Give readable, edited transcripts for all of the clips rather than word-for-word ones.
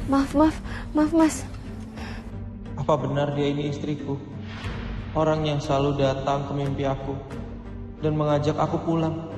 Maaf mas. Apa benar dia ini istriku? Orang yang selalu datang ke mimpi aku dan mengajak aku pulang.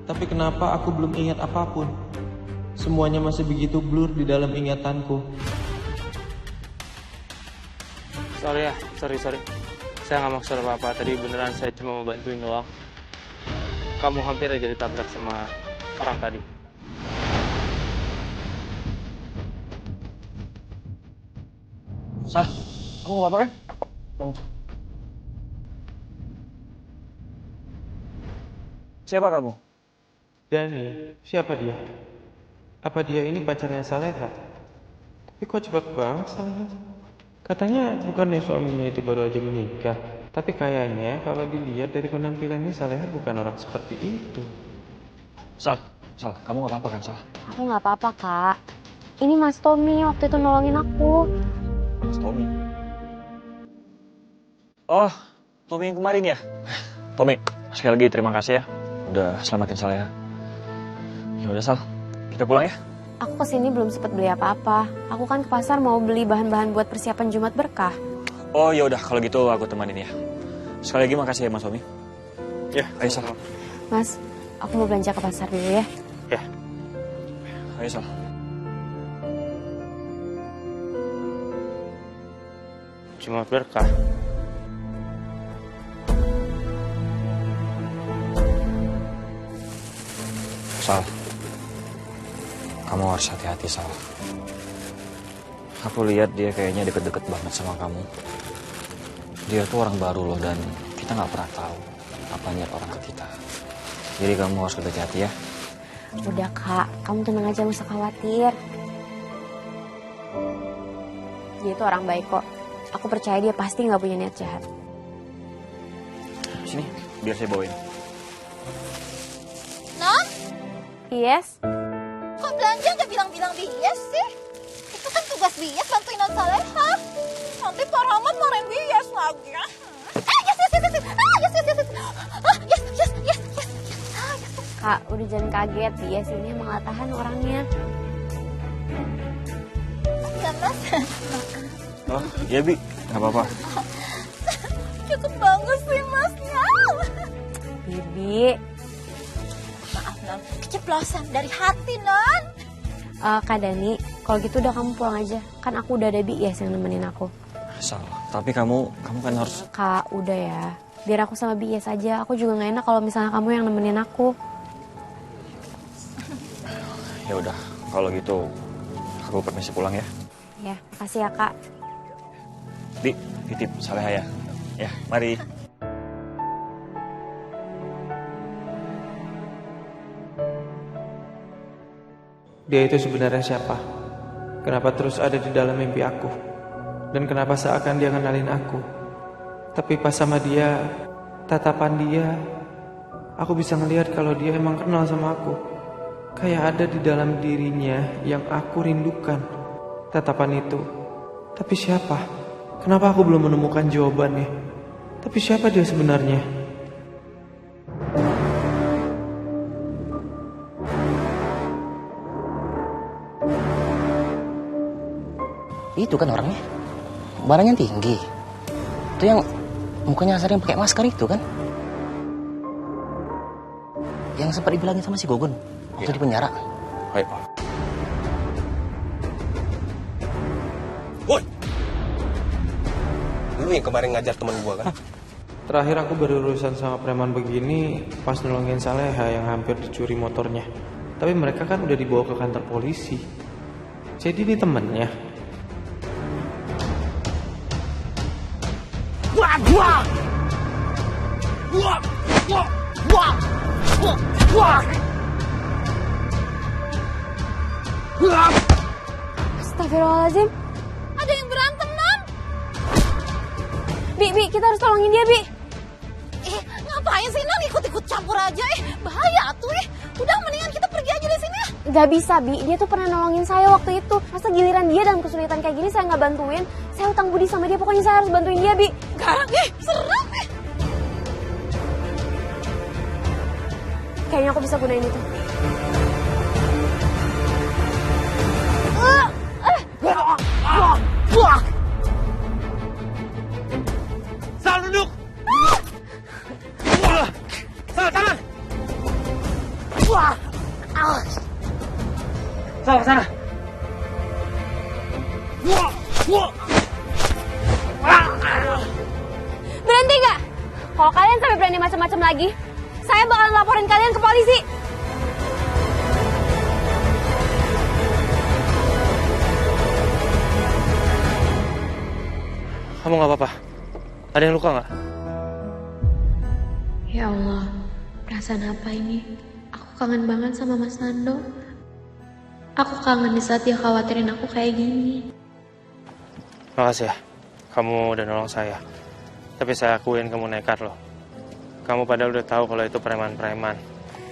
Tapi kenapa aku belum ingat apapun? Semuanya masih begitu blur di dalam ingatanku. Sorry. Saya nggak maksud apa-apa. Tadi beneran saya cuma mau bantuin doang. Kamu hampir aja ditabrak sama orang tadi. Sal, kamu gak apa-apa kan? Siapa kamu? Dan siapa dia? Apa dia ini pacarnya Saleha? Tapi kok cepat banget Saleha? Katanya bukannya suaminya itu baru aja menikah. Tapi kayaknya kalau dilihat dari penampilannya Saleha bukan orang seperti itu. Sal, kamu gak apa-apa kan Sal? Aku nggak apa-apa kak. Ini Mas Tommy waktu itu nolongin aku. Mas Tommy. Oh, Tommy yang kemarin ya? Tommy, sekali lagi terima kasih ya. Udah selamatin Sal ya. Ya udah Sal, kita pulang ya. Aku kesini belum sempat beli apa-apa. Aku kan ke pasar mau beli bahan-bahan buat persiapan Jumat Berkah. Oh ya udah, kalau gitu aku temanin ya. Sekali lagi makasih ya Mas Tommy. Ya, ayo Sal. Mas, aku mau belanja ke pasar dulu ya. Ya. Ayo Sal. Jumat Berkah. Sal, kamu harus hati-hati Sal. Aku lihat dia kayaknya deket-deket banget sama kamu. Dia tuh orang baru loh dan kita nggak pernah tahu apa niat orang ke kita. Jadi kamu harus hati-hati ya. Udah kak, kamu tenang aja, gak usah khawatir. Dia itu orang baik kok. Aku percaya dia pasti nggak punya niat jahat. Sini, biar saya bawain. Non, Yes? kok belanja nggak bilang-bilang Bias sih? Itu kan tugas Bias bantuin Non Saleha. Nanti Pak Rahmat marahin Bias lagi ya. Yes. Kak, udah jangan kaget. Dia sini emang gak tahan orangnya. Ya Mas, Oh, iya Bi, nggak apa-apa. cukup bagus sih Masnya. Bibi. Maaf Non, keceplosan dari hati Non. Kak Dani, kalau gitu udah kamu pulang aja. Kan aku udah ada Bias yang nemenin aku. Sal, tapi kamu kan harus... Kak, udah ya. Biar aku sama Bias aja. Aku juga gak enak kalau misalnya kamu yang nemenin aku. Ya udah, kalau gitu aku permisi pulang ya. Ya, makasih ya Kak. Di, titip Saleha ya. Ya, mari. Dia itu sebenarnya siapa? Kenapa terus ada di dalam mimpi aku? Dan kenapa seakan dia ngenalin aku? Tapi pas sama dia, tatapan dia, aku bisa ngelihat kalau dia emang kenal sama aku. Kayak ada di dalam dirinya yang aku rindukan. Tatapan itu. Tapi siapa? Kenapa aku belum menemukan jawabannya? Tapi siapa dia sebenarnya? Itu kan orangnya. Badannya tinggi. Itu yang mukanya sering pakai masker itu kan? Yang sempat dibilangin sama si Gogun waktu di penjara. Ayo. Woi! Lu yang kemarin ngajar teman gua kan? Terakhir aku berurusan sama preman begini pas nolongin Saleha yang hampir dicuri motornya. Tapi mereka kan udah dibawa ke kantor polisi. Jadi ini temennya. Astagfirullahaladzim. Ada yang berantem Non. Bi, kita harus tolongin dia, Bi. Ngapain sih Non ikut-ikut campur aja bahaya tuh Udah mendingan kita pergi aja dari sini ya. Gak bisa, Bi. Dia tuh pernah nolongin saya waktu itu. Masa giliran dia dalam kesulitan kayak gini saya gak bantuin? Saya utang budi sama dia, pokoknya saya harus bantuin dia, Bi. Garang serem Kayaknya aku bisa gunain itu. Berhenti gak? Kalau kalian sampai berani macam-macam lagi, saya bakalan laporin kalian ke polisi. Kamu nggak apa-apa? Ada yang luka nggak? Ya Allah, perasaan apa ini? Aku kangen banget sama Mas Nando. Aku kangen di saat dia khawatirin aku kayak gini. Makasih ya, kamu udah nolong saya. Tapi saya akuin kamu nekat loh. Kamu padahal udah tahu kalau itu preman-preman.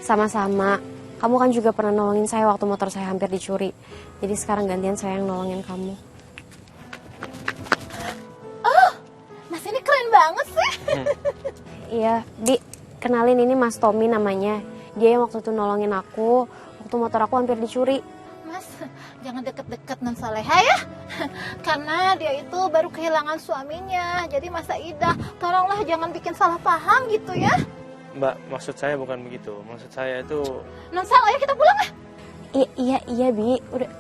Sama-sama. Kamu kan juga pernah nolongin saya waktu motor saya hampir dicuri. Jadi sekarang gantian saya yang nolongin kamu. Mas ini keren banget sih. Iya, Di, kenalin ini Mas Tommy namanya. Dia yang waktu itu nolongin aku, waktu motor aku hampir dicuri. Mas, jangan deket-deket non Saleha ya. Karena dia itu baru kehilangan suaminya. Jadi Masa Ida, tolonglah jangan bikin salah paham gitu ya. Mbak, maksud saya bukan begitu. Maksud saya itu... Non Saleha, kita pulang ya. Iya, Bi. Udah,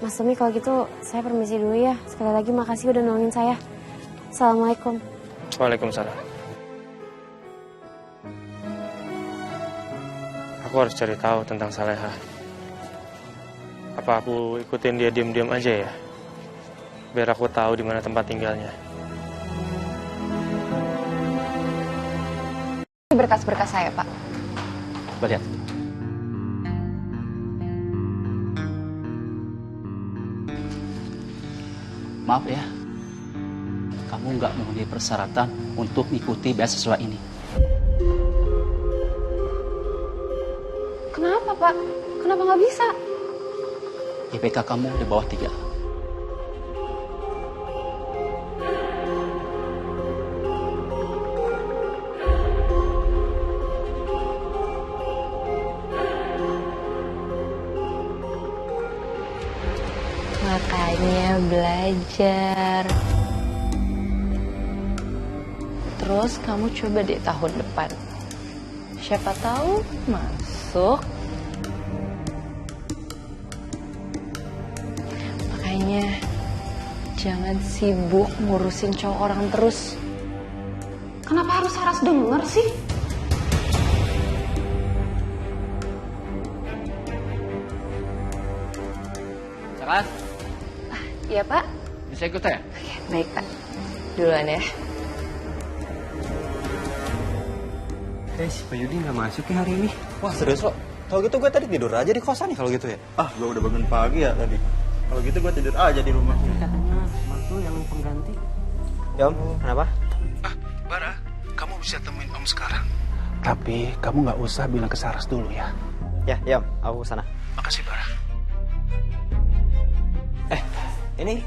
Mas Tommy kalau gitu saya permisi dulu ya. Sekali lagi makasih udah nolongin saya. Assalamualaikum. Waalaikumsalam. Aku harus cari tahu tentang Saleha. Apa aku ikutin dia diam-diam aja ya? Biar aku tahu di mana tempat tinggalnya. Berkas-berkas saya, Pak. Coba lihat. Maaf ya, kamu nggak memenuhi persyaratan untuk mengikuti beasiswa ini. Kenapa, Pak? Kenapa nggak bisa? IPK kamu di bawah 3. Makanya belajar. Terus kamu coba deh tahun depan. Siapa tahu masuk. Makanya jangan sibuk ngurusin cowok orang terus. Kenapa harus Saras denger sih? Saras, Iya, Pak. bisa ikut ya? Baik, Pak. Duluan ya. Si Pak Yudi nggak masuk ya hari ini? Wah serius lo? Kalau gitu gue tadi tidur aja di kosan nih kalau gitu ya. Ah, gue udah bangun pagi ya tadi. Kalau gitu gue tidur aja di rumah. Katanya mantu yang pengganti. Ya Om, kenapa? Bara, kamu bisa temuin Om sekarang. Tapi kamu nggak usah bilang ke Saras dulu ya. Ya Om, aku sana. Makasih Bara. Ini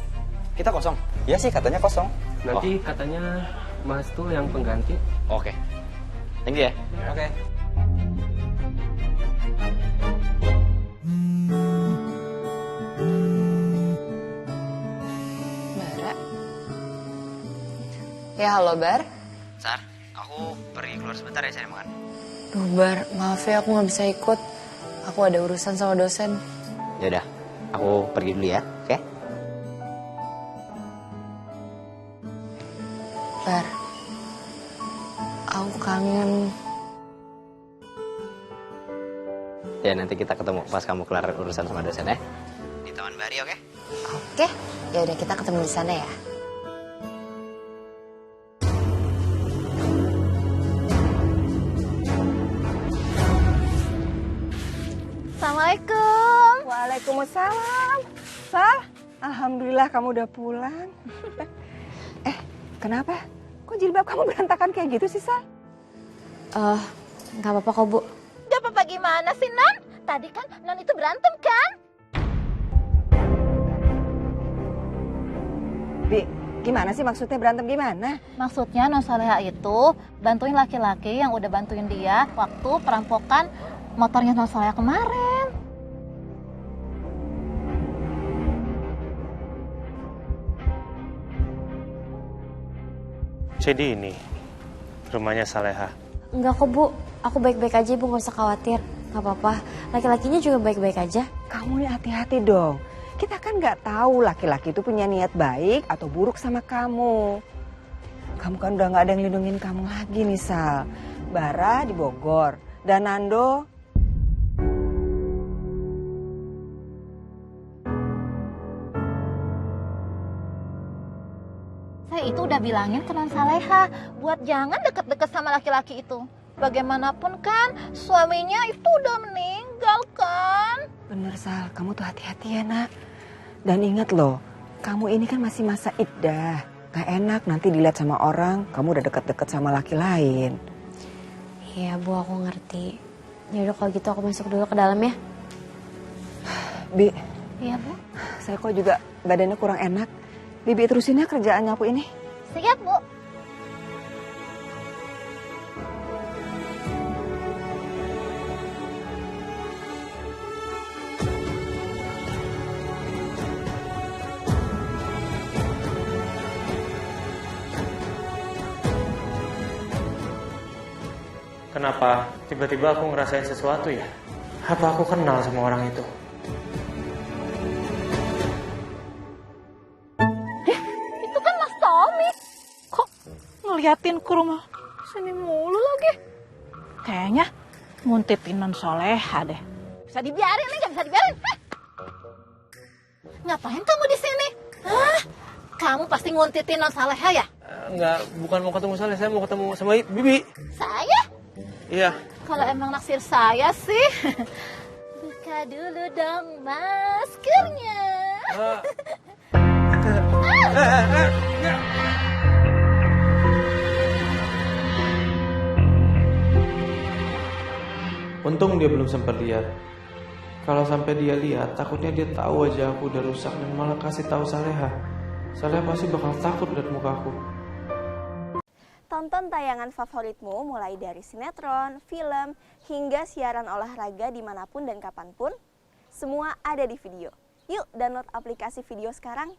kita kosong. Iya sih katanya kosong. Nanti katanya Mas tuh yang pengganti. Oke. Thank you ya. Oke. Bara. Ya, halo, Bar. Sar, aku pergi keluar sebentar ya cari makan. Duh, Bar, maaf ya aku nggak bisa ikut. Aku ada urusan sama dosen. Yaudah, aku pergi dulu ya, oke? Bar, aku kangen. Ya nanti kita ketemu pas kamu kelar urusan sama dosen ya. Di Taman Bari, oke? Oke, ya udah kita ketemu di sana ya. Assalamualaikum. Waalaikumsalam. Sal, alhamdulillah kamu udah pulang. Kenapa? Kok jilbab kamu berantakan kayak gitu sih, Sal? Nggak apa-apa kok, Bu. Gak apa-apa gimana sih, Non? Tadi kan Non itu berantem kan? Bi, gimana sih maksudnya berantem gimana? Maksudnya Non Saleha itu bantuin laki-laki yang udah bantuin dia waktu perampokan motornya Non Saleha kemarin. Jadi ini rumahnya Saleha. Enggak kok, Bu. Aku baik-baik aja, Ibu. Nggak usah khawatir. Nggak apa-apa. Laki-lakinya juga baik-baik aja. Kamu nih hati-hati dong. Kita kan nggak tahu laki-laki itu punya niat baik atau buruk sama kamu. Kamu kan udah nggak ada yang lindungin kamu lagi nih, Sal. Bara di Bogor dan Nando saya itu udah bilangin ke Non Saleha buat jangan deket-deket sama laki-laki itu. Bagaimanapun kan suaminya itu udah meninggal kan. bener, Sal. Kamu tuh hati-hati ya, Nak. Dan ingat loh, kamu ini kan masih masa iddah. Gak enak nanti dilihat sama orang kamu udah deket-deket sama laki lain. Iya Bu, aku ngerti. Yaudah kalau gitu aku masuk dulu ke dalam ya. Bi. Iya Bu. Saya kok juga badannya kurang enak. Bibi terusin ya kerjaan nyapu ini. Siap Bu. Kenapa tiba-tiba aku ngerasain sesuatu ya? Apa aku kenal sama orang itu? Itu kan Mas Tommy. Kok ngeliatin ke rumah sini mulu lagi? Kayaknya nguntitin Non Soleha deh. Bisa dibiarin nih, nggak bisa dibiarin. Ngapain kamu di sini? Hah? Kamu pasti nguntitin Non Soleha ya? Enggak, bukan mau ketemu saya mau ketemu sama Bibi. Saya? Iya. Kalau emang naksir saya sih, buka dulu dong maskernya. Untung dia belum sempat lihat. Kalau sampai dia lihat, takutnya dia tahu aja aku udah rusak dan malah kasih tahu Saleha. Saleha pasti bakal takut lihat mukaku. Tonton tayangan favoritmu mulai dari sinetron, film, hingga siaran olahraga dimanapun dan kapanpun. Semua ada di video. Yuk download aplikasi video sekarang.